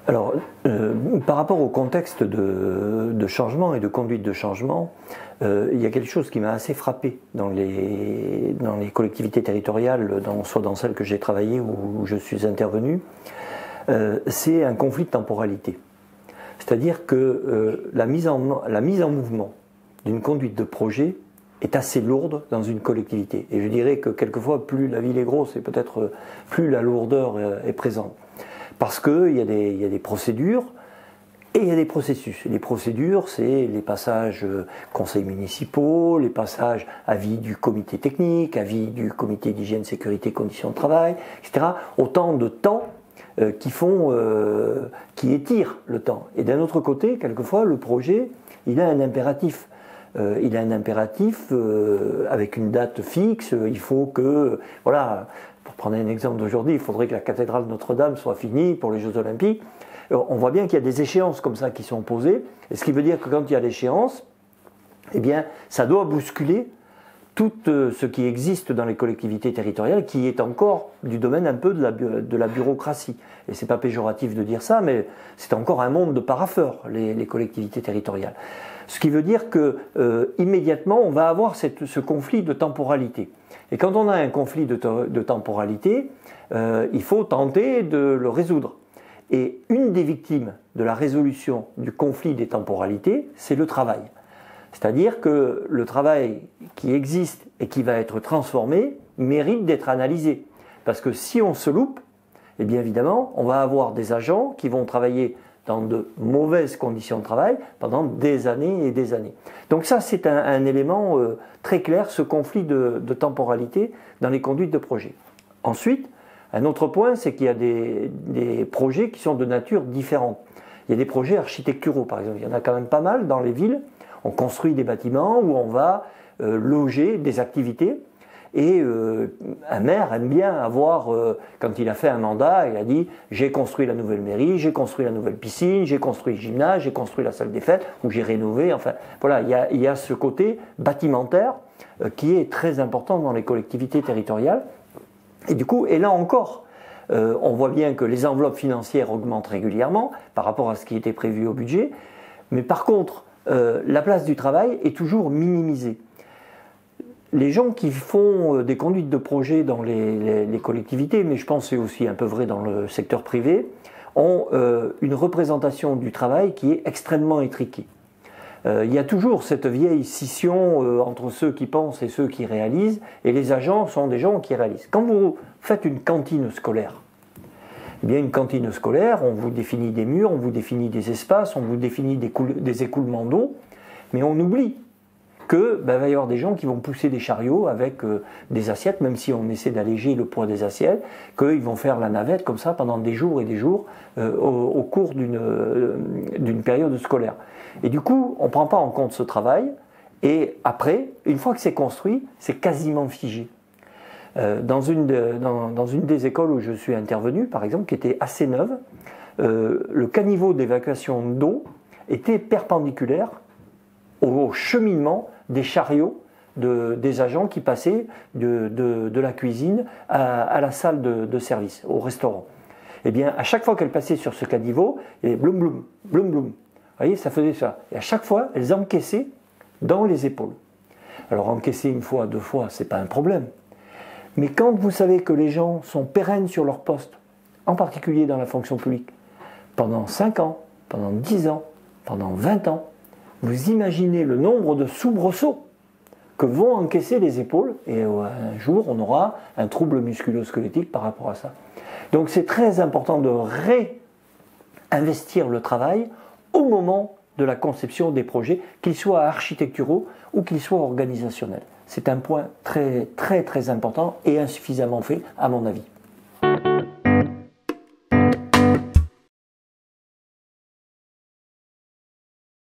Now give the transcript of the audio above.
Alors, par rapport au contexte de changement et de conduite de changement, il y a quelque chose qui m'a assez frappé dans les collectivités territoriales, soit dans celles que j'ai travaillées ou où je suis intervenu, c'est un conflit de temporalité. C'est-à-dire que la mise en mouvement d'une conduite de projet est assez lourde dans une collectivité. Et je dirais que quelquefois, plus la ville est grosse, et peut-être plus la lourdeur est présente. Parce qu'il y a des procédures et il y a des processus. Et les procédures, c'est les passages conseils municipaux, les passages avis du comité technique, avis du comité d'hygiène, sécurité, conditions de travail, etc. Autant de temps qui étirent le temps. Et d'un autre côté, quelquefois, le projet, il a un impératif. Il a un impératif avec une date fixe. Il faut que, voilà, pour prendre un exemple d'aujourd'hui, il faudrait que la cathédrale Notre-Dame soit finie pour les Jeux Olympiques. On voit bien qu'il y a des échéances comme ça qui sont posées, et ce qui veut dire que quand il y a l'échéance, eh bien, ça doit bousculer tout ce qui existe dans les collectivités territoriales, qui est encore du domaine un peu de la bureaucratie. Et c'est pas péjoratif de dire ça, mais c'est encore un monde de parapheurs, les collectivités territoriales. Ce qui veut dire que immédiatement, on va avoir ce conflit de temporalité. Et quand on a un conflit de temporalité, il faut tenter de le résoudre. Et une des victimes de la résolution du conflit des temporalités, c'est le travail. C'est-à-dire que le travail qui existe et qui va être transformé mérite d'être analysé. Parce que si on se loupe, eh bien évidemment, on va avoir des agents qui vont travailler dans de mauvaises conditions de travail pendant des années et des années. Donc ça, c'est un élément très clair, ce conflit de temporalité dans les conduites de projet. Ensuite, un autre point, c'est qu'il y a des projets qui sont de nature différente. Il y a des projets architecturaux, par exemple. Il y en a quand même pas mal dans les villes. On construit des bâtiments où on va loger des activités. Et un maire aime bien avoir, quand il a fait un mandat, il a dit « j'ai construit la nouvelle mairie, j'ai construit la nouvelle piscine, j'ai construit le gymnase, j'ai construit la salle des fêtes, ou j'ai rénové ». Enfin, voilà, il y a ce côté bâtimentaire qui est très important dans les collectivités territoriales. Et du coup, et là encore, on voit bien que les enveloppes financières augmentent régulièrement par rapport à ce qui était prévu au budget. Mais par contre, la place du travail est toujours minimisée. Les gens qui font des conduites de projet dans les collectivités, mais je pense que c'est aussi un peu vrai dans le secteur privé, ont une représentation du travail qui est extrêmement étriquée. Il y a toujours cette vieille scission entre ceux qui pensent et ceux qui réalisent, et les agents sont des gens qui réalisent. Quand vous faites une cantine scolaire, eh bien une cantine scolaire, on vous définit des murs, on vous définit des espaces, on vous définit des écoulements d'eau, mais on oublie que va y avoir des gens qui vont pousser des chariots avec des assiettes, même si on essaie d'alléger le poids des assiettes, qu'ils vont faire la navette comme ça pendant des jours et des jours au cours d'une période scolaire. Et du coup, on ne prend pas en compte ce travail, et après, une fois que c'est construit, c'est quasiment figé. Dans une des écoles où je suis intervenu, par exemple, qui était assez neuve, le caniveau d'évacuation d'eau était perpendiculaire au cheminement des chariots des agents qui passaient de la cuisine à la salle de service, au restaurant. Eh bien, à chaque fois qu'elles passaient sur ce caniveau, il y avait bloum, bloum, bloum, bloum. Vous voyez, ça faisait ça. Et à chaque fois, elles encaissaient dans les épaules. Alors, encaisser une fois, deux fois, c'est pas un problème. Mais quand vous savez que les gens sont pérennes sur leur poste, en particulier dans la fonction publique, pendant 5 ans, pendant 10 ans, pendant 20 ans, vous imaginez le nombre de soubresauts que vont encaisser les épaules, et un jour on aura un trouble musculo-squelettique par rapport à ça. Donc c'est très important de réinvestir le travail au moment de la conception des projets, qu'ils soient architecturaux ou qu'ils soient organisationnels. C'est un point très très très important et insuffisamment fait à mon avis.